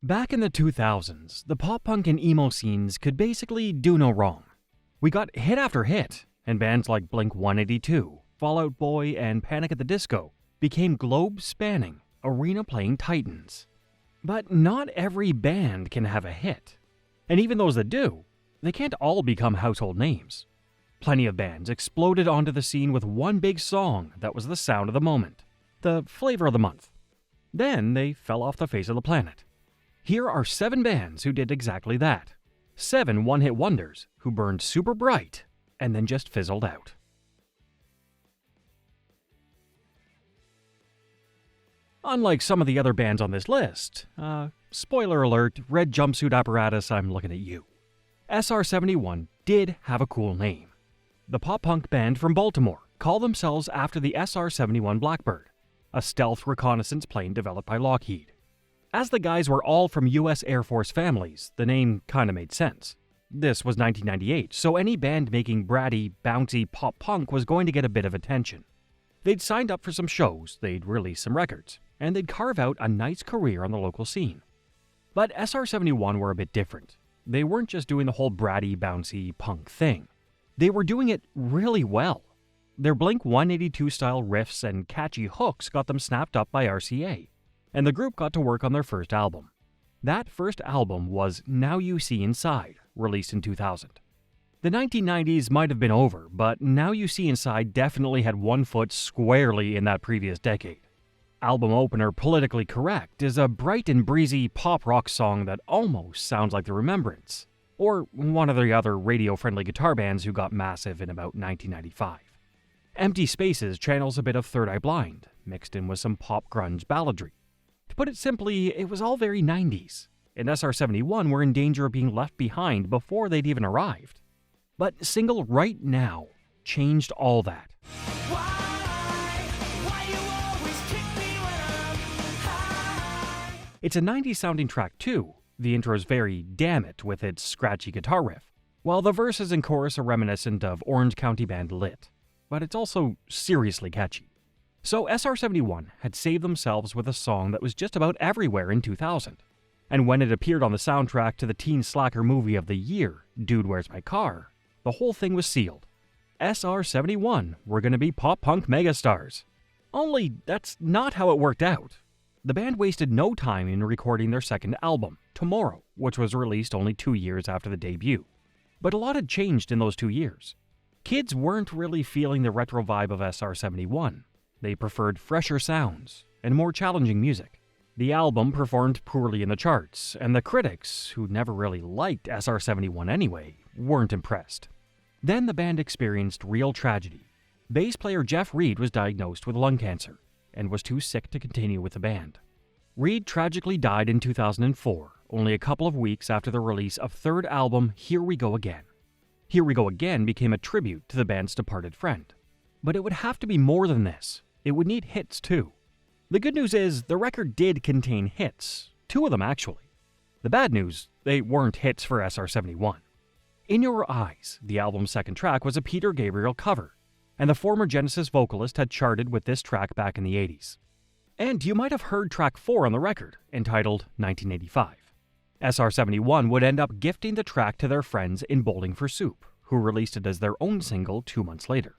Back in the 2000s, the pop-punk and emo scenes could basically do no wrong. We got hit after hit, and bands like Blink-182, Fall Out Boy, and Panic at the Disco became globe-spanning, arena-playing titans. But not every band can have a hit. And even those that do, they can't all become household names. Plenty of bands exploded onto the scene with one big song that was the sound of the moment, the flavor of the month. Then they fell off the face of the planet. Here are 7 bands who did exactly that. 7 one-hit wonders who burned super bright and then just fizzled out. Unlike some of the other bands on this list, spoiler alert, red jumpsuit apparatus, I'm looking at you. SR-71 did have a cool name. The pop-punk band from Baltimore call themselves after the SR-71 Blackbird, a stealth reconnaissance plane developed by Lockheed. As the guys were all from US Air Force families, the name kinda made sense. This was 1998, so any band making bratty, bouncy pop-punk was going to get a bit of attention. They'd signed up for some shows, they'd release some records, and they'd carve out a nice career on the local scene. But SR-71 were a bit different. They weren't just doing the whole bratty, bouncy punk thing. They were doing it really well. Their Blink-182 style riffs and catchy hooks got them snapped up by RCA, and the group got to work on their first album. That first album was Now You See Inside, released in 2000. The 1990s might have been over, but Now You See Inside definitely had one foot squarely in that previous decade. Album opener Politically Correct is a bright and breezy pop-rock song that almost sounds like The Remembrance, or one of the other radio-friendly guitar bands who got massive in about 1995. Empty Spaces channels a bit of Third Eye Blind, mixed in with some pop grunge balladry. To put it simply, it was all very 90s, and SR-71 were in danger of being left behind before they'd even arrived. But single Right Now changed all that. It's a 90s sounding track too. The intro is very damn it with its scratchy guitar riff, while the verses and chorus are reminiscent of Orange County band Lit. But it's also seriously catchy. So SR-71 had saved themselves with a song that was just about everywhere in 2000. And when it appeared on the soundtrack to the teen slacker movie of the year, Dude, Where's My Car?, the whole thing was sealed. SR-71 were going to be pop-punk megastars. Only that's not how it worked out. The band wasted no time in recording their second album, Tomorrow, which was released only 2 years after the debut. But a lot had changed in those 2 years. Kids weren't really feeling the retro vibe of SR-71. They preferred fresher sounds and more challenging music. The album performed poorly in the charts, and the critics, who never really liked SR-71 anyway, weren't impressed. Then the band experienced real tragedy. Bass player Jeff Reed was diagnosed with lung cancer and was too sick to continue with the band. Reed tragically died in 2004, only a couple of weeks after the release of third album Here We Go Again. Here We Go Again became a tribute to the band's departed friend. But it would have to be more than this. It would need hits too. The good news is the record did contain hits, 2 of them actually. The bad news, they weren't hits for SR-71. In Your Eyes, the album's second track, was a Peter Gabriel cover, and the former Genesis vocalist had charted with this track back in the 80s. And you might have heard track 4 on the record, entitled 1985. SR-71 would end up gifting the track to their friends in Bowling for Soup, who released it as their own single 2 months later.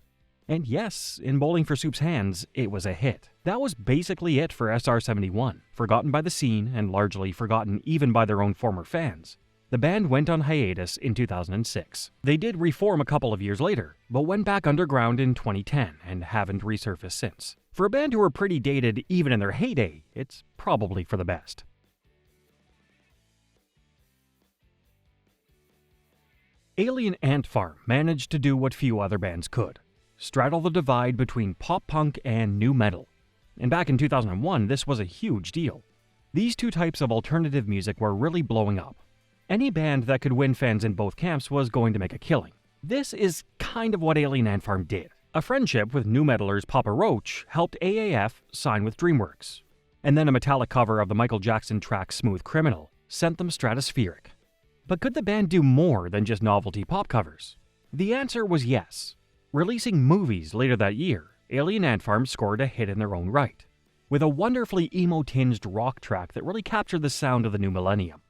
And yes, in Bowling for Soup's hands, it was a hit. That was basically it for SR-71, forgotten by the scene and largely forgotten even by their own former fans. The band went on hiatus in 2006. They did reform a couple of years later, but went back underground in 2010 and haven't resurfaced since. For a band who were pretty dated even in their heyday, it's probably for the best. Alien Ant Farm managed to do what few other bands could: straddle the divide between pop-punk and nu metal. And back in 2001, this was a huge deal. These 2 types of alternative music were really blowing up. Any band that could win fans in both camps was going to make a killing. This is kind of what Alien Ant Farm did. A friendship with nu metalers Papa Roach helped AAF sign with DreamWorks. And then a metallic cover of the Michael Jackson track Smooth Criminal sent them stratospheric. But could the band do more than just novelty pop covers? The answer was yes. Releasing Movies later that year, Alien Ant Farm scored a hit in their own right. with a wonderfully emo-tinged rock track that really captured the sound of the new millennium.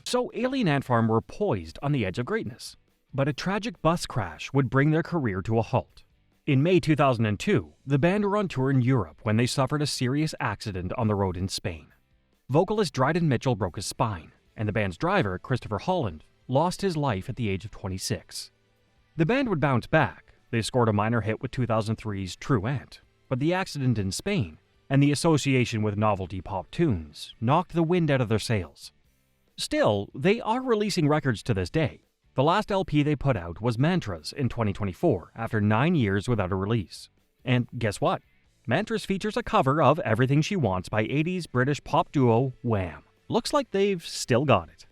So Alien Ant Farm were poised on the edge of greatness, but a tragic bus crash would bring their career to a halt. In May 2002, the band were on tour in Europe when they suffered a serious accident on the road in Spain. Vocalist Dryden Mitchell broke his spine, and the band's driver, Christopher Holland, lost his life at the age of 26. The band would bounce back. They scored a minor hit with 2003's True Ant, but the accident in Spain and the association with novelty pop tunes knocked the wind out of their sails. Still, they are releasing records to this day. The last LP they put out was Mantras in 2024, after 9 years without a release. And guess what? Mantras features a cover of Everything She Wants by 80s British pop duo Wham. Looks like they've still got it.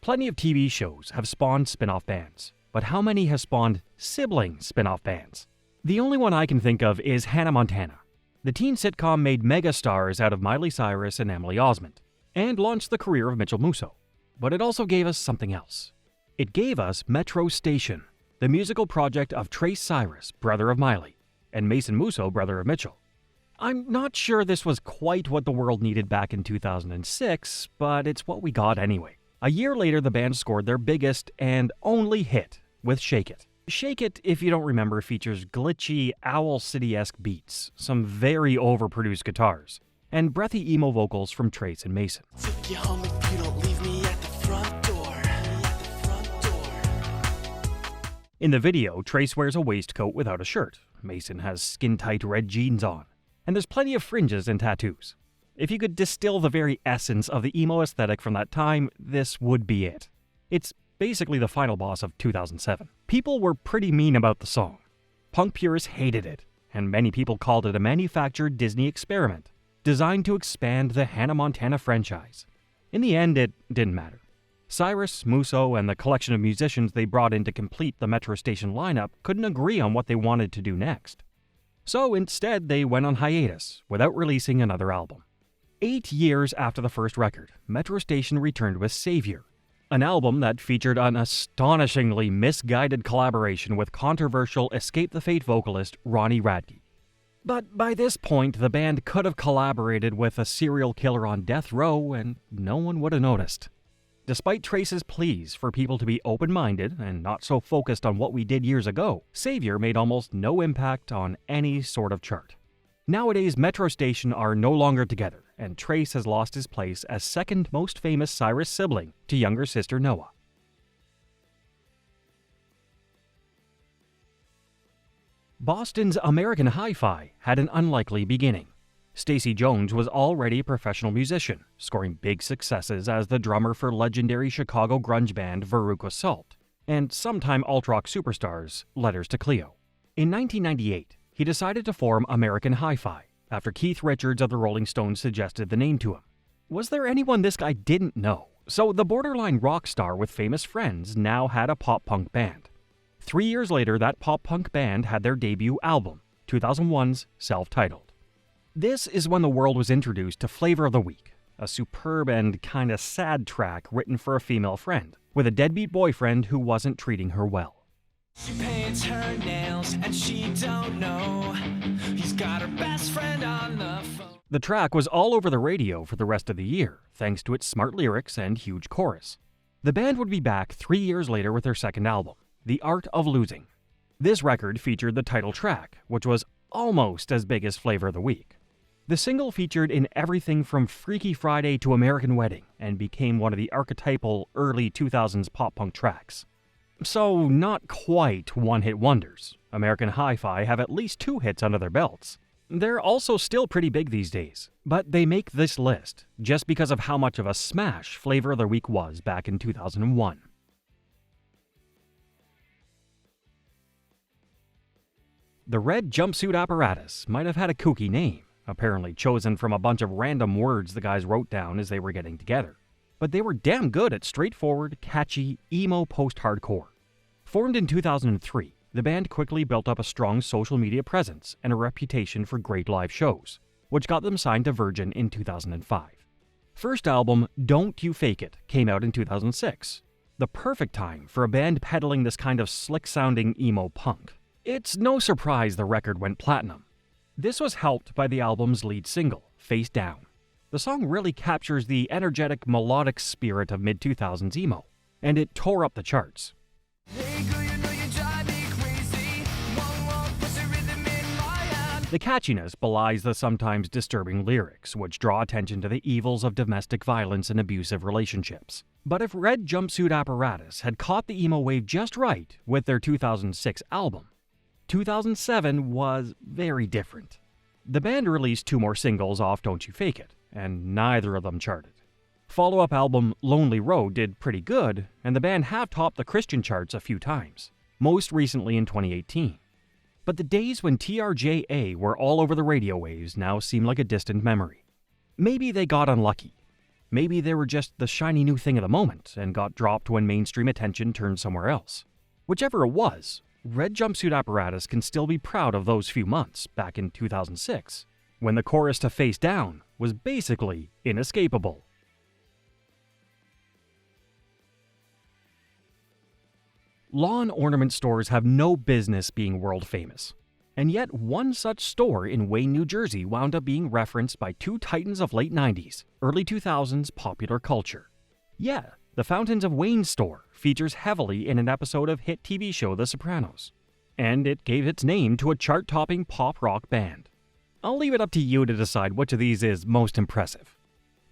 Plenty of TV shows have spawned spin-off bands, but how many have spawned sibling spin-off bands? The only one I can think of is Hannah Montana. The teen sitcom made megastars out of Miley Cyrus and Emily Osment, and launched the career of Mitchell Musso. But it also gave us something else. It gave us Metro Station, the musical project of Trace Cyrus, brother of Miley, and Mason Musso, brother of Mitchell. I'm not sure this was quite what the world needed back in 2006, but it's what we got anyway. A year later, the band scored their biggest and only hit with Shake It. Shake It, if you don't remember, features glitchy, Owl City-esque beats, some very overproduced guitars, and breathy emo vocals from Trace and Mason. Take you home if you don't leave me at the front door. In the video, Trace wears a waistcoat without a shirt. Mason has skin-tight red jeans on, and there's plenty of fringes and tattoos. If you could distill the very essence of the emo aesthetic from that time, this would be it. It's basically the final boss of 2007. People were pretty mean about the song. Punk purists hated it, and many people called it a manufactured Disney experiment, designed to expand the Hannah Montana franchise. In the end, it didn't matter. Cyrus, Musso, and the collection of musicians they brought in to complete the Metro Station lineup couldn't agree on what they wanted to do next. So instead, they went on hiatus, without releasing another album. 8 years after the first record, Metro Station returned with Savior, an album that featured an astonishingly misguided collaboration with controversial Escape the Fate vocalist Ronnie Radke. But by this point, the band could have collaborated with a serial killer on death row and no one would have noticed. Despite Trace's pleas for people to be open-minded and not so focused on what we did years ago, Savior made almost no impact on any sort of chart. Nowadays, Metro Station are no longer together, and Trace has lost his place as second most famous Cyrus sibling to younger sister Noah. Boston's American Hi-Fi had an unlikely beginning. Stacey Jones was already a professional musician, scoring big successes as the drummer for legendary Chicago grunge band Veruca Salt, and sometime alt-rock superstars Letters to Cleo. In 1998, he decided to form American Hi-Fi, after Keith Richards of the Rolling Stones suggested the name to him. Was there anyone this guy didn't know? So the borderline rock star with famous friends now had a pop-punk band. 3 years later, that pop-punk band had their debut album, 2001's Self-Titled. This is when the world was introduced to Flavor of the Week, a superb and kinda sad track written for a female friend, with a deadbeat boyfriend who wasn't treating her well. She paints her nails and she don't know he's got her best friend on the phone. The track was all over the radio for the rest of the year, thanks to its smart lyrics and huge chorus. The band would be back 3 years later with their second album, The Art of Losing. This record featured the title track, which was almost as big as Flavor of the Week. The single featured in everything from Freaky Friday to American Wedding and became one of the archetypal early 2000s pop-punk tracks. So, not quite one-hit wonders. American Hi-Fi have at least 2 hits under their belts. They're also still pretty big these days, but they make this list just because of how much of a smash Flavor of the Week was back in 2001. The Red Jumpsuit Apparatus might have had a kooky name, apparently chosen from a bunch of random words the guys wrote down as they were getting together. But they were damn good at straightforward, catchy, emo post-hardcore. Formed in 2003, the band quickly built up a strong social media presence and a reputation for great live shows, which got them signed to Virgin in 2005. First album, Don't You Fake It, came out in 2006. The perfect time for a band peddling this kind of slick-sounding emo punk. It's no surprise the record went platinum. This was helped by the album's lead single, Face Down. The song really captures the energetic, melodic spirit of mid-2000s emo, and it tore up the charts. Hey girl, you know you drive me crazy. One more push the rhythm in my hand. The catchiness belies the sometimes disturbing lyrics, which draw attention to the evils of domestic violence and abusive relationships. But if Red Jumpsuit Apparatus had caught the emo wave just right with their 2006 album, 2007 was very different. The band released 2 more singles off Don't You Fake It, and neither of them charted. Follow-up album Lonely Road did pretty good, and the band have topped the Christian charts a few times, most recently in 2018. But the days when TRJA were all over the radio waves now seem like a distant memory. Maybe they got unlucky. Maybe they were just the shiny new thing of the moment and got dropped when mainstream attention turned somewhere else. Whichever it was, Red Jumpsuit Apparatus can still be proud of those few months back in 2006, when the chorus to Face Down was basically inescapable. Lawn ornament stores have no business being world famous. And yet one such store in Wayne, New Jersey wound up being referenced by 2 titans of late 90s, early 2000s popular culture. Yeah, the Fountains of Wayne store features heavily in an episode of hit TV show The Sopranos. And it gave its name to a chart-topping pop-rock band. I'll leave it up to you to decide which of these is most impressive.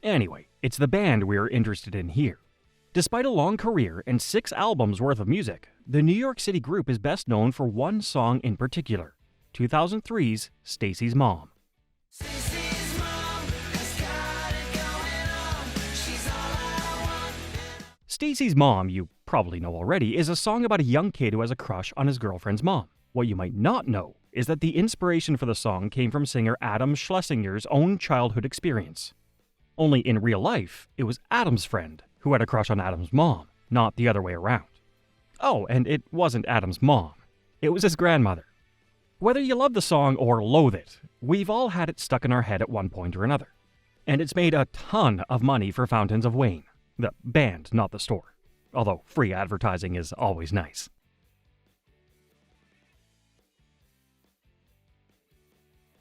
Anyway, it's the band we're interested in here. Despite a long career and 6 albums worth of music, the New York City group is best known for one song in particular, 2003's Stacy's Mom. Stacy's mom has got it going on. She's all I want. Stacy's Mom, you probably know already, is a song about a young kid who has a crush on his girlfriend's mom. What you might not know is that the inspiration for the song came from singer Adam Schlesinger's own childhood experience. Only in real life, it was Adam's friend who had a crush on Adam's mom, not the other way around. Oh, and it wasn't Adam's mom. It was his grandmother. Whether you love the song or loathe it, we've all had it stuck in our head at one point or another. And it's made a ton of money for Fountains of Wayne. The band, not the store. Although free advertising is always nice.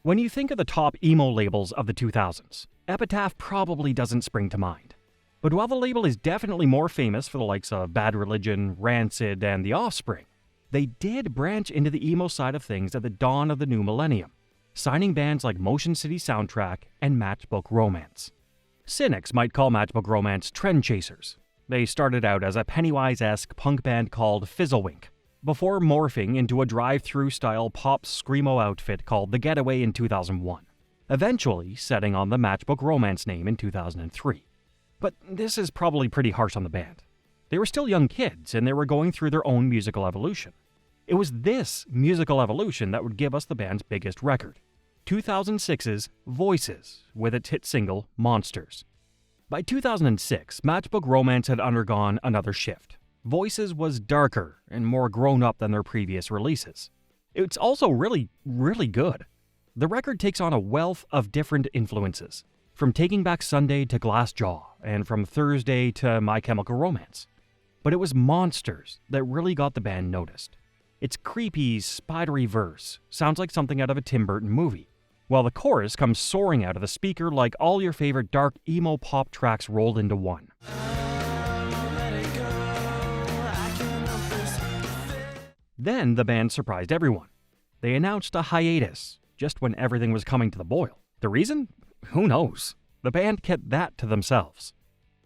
When you think of the top emo labels of the 2000s, Epitaph probably doesn't spring to mind. But while the label is definitely more famous for the likes of Bad Religion, Rancid, and The Offspring, they did branch into the emo side of things at the dawn of the new millennium, signing bands like Motion City Soundtrack and Matchbook Romance. Cynics might call Matchbook Romance trend chasers. They started out as a Pennywise-esque punk band called Fizzlewink, before morphing into a drive-thru style pop screamo outfit called The Getaway in 2001, eventually setting on the Matchbook Romance name in 2003. But this is probably pretty harsh on the band. They were still young kids, and they were going through their own musical evolution. It was this musical evolution that would give us the band's biggest record, 2006's Voices, with its hit single, Monsters. By 2006, Matchbook Romance had undergone another shift. Voices was darker and more grown-up than their previous releases. It's also really, really good. The record takes on a wealth of different influences, from Taking Back Sunday to Glassjaw, and from Thursday to My Chemical Romance. But it was Monsters that really got the band noticed. Its creepy, spidery verse sounds like something out of a Tim Burton movie, while the chorus comes soaring out of the speaker like all your favorite dark emo pop tracks rolled into one. Then the band surprised everyone. They announced a hiatus, just when everything was coming to the boil. The reason? Who knows? The band kept that to themselves.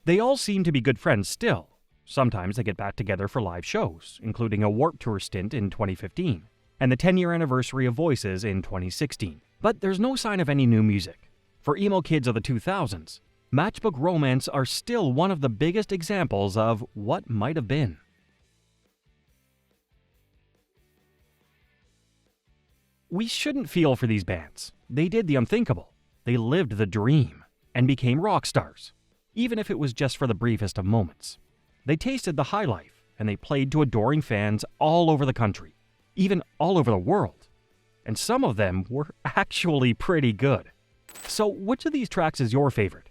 They all seem to be good friends still. Sometimes they get back together for live shows, including a Warped Tour stint in 2015, and the 10-year anniversary of Voices in 2016. But there's no sign of any new music. For emo kids of the 2000s, Matchbook Romance are still one of the biggest examples of what might have been. We shouldn't feel for these bands. They did the unthinkable. They lived the dream and became rock stars, even if it was just for the briefest of moments. They tasted the high life, and they played to adoring fans all over the country, even all over the world. And some of them were actually pretty good. So which of these tracks is your favorite?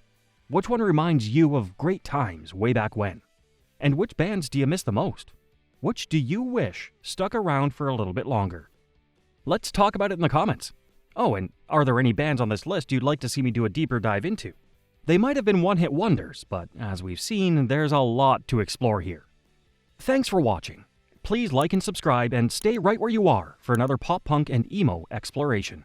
Which one reminds you of great times way back when? And which bands do you miss the most? Which do you wish stuck around for a little bit longer? Let's talk about it in the comments. Oh, and are there any bands on this list you'd like to see me do a deeper dive into? They might have been one-hit wonders, but as we've seen, there's a lot to explore here. Thanks for watching. Please like and subscribe and stay right where you are for another pop punk and emo exploration.